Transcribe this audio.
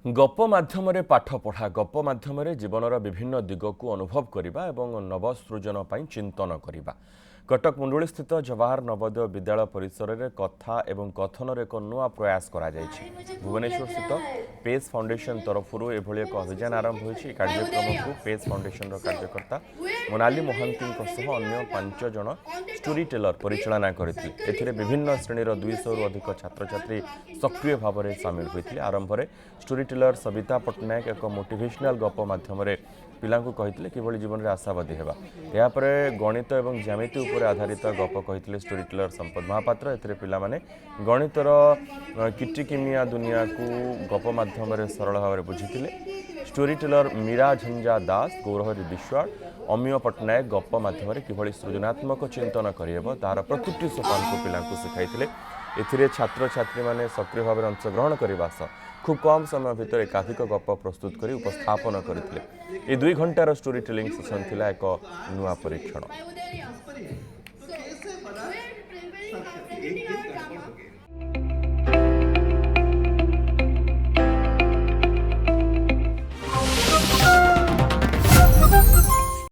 गप माध्यम पाठ पढ़ा गप माध्यम जीवनर विभिन्न दिग को अनुभव करने और नवसृजन पर चिंतन करने कटक मुंडुली स्थित जवाहर नवोदय विद्यालय परिसर में कथा एवं कथन एक नुआ प्रयास करा भुवनेश्वर स्थित पेस फाउंडेशन तरफ एक अभियान आरंभ होती कार्यक्रम को पेस फाउंडेशन कार्यकर्ता मोनाली मोहांती अन्य 5 जन स्टोरी टेलर परिचालना करते विभिन्न श्रेणीर 200 अधिक छात्र छात्री सक्रिय भाव में सामिल होते आरंभ में स्टोरी टेलर सविता पट्टनायक एक मोटिवेशनल गप माध्यम पिला कहते किभली जीवन में आशावादी होगा यापर गणित और ज्यामिति उपर आधारित गप कहते स्टोरी टेलर संपद महापात्र एथिरे पिला माने गणितर किटिकिमिया दुनिया को गप माध्यम सरल भाव में बुझी स्टोरी टेलर मीरा झंझा दास गौरहरी विश्वाल अमीय पट्टनायक गप माध्यम किभली सृजनात्मक चिंतन करेब तार प्रतिटी सोपान को पिला शिखाई एथिरे छात्र छात्री माने सक्रिय भाव में अंशग्रहण करने सह खूब कम समय भितर एकाधिक गप प्रस्तुत कर उपस्थापन करते 2 घंटार स्टोरी टेलिंग सेसन थिला एक नुआ परीक्षण।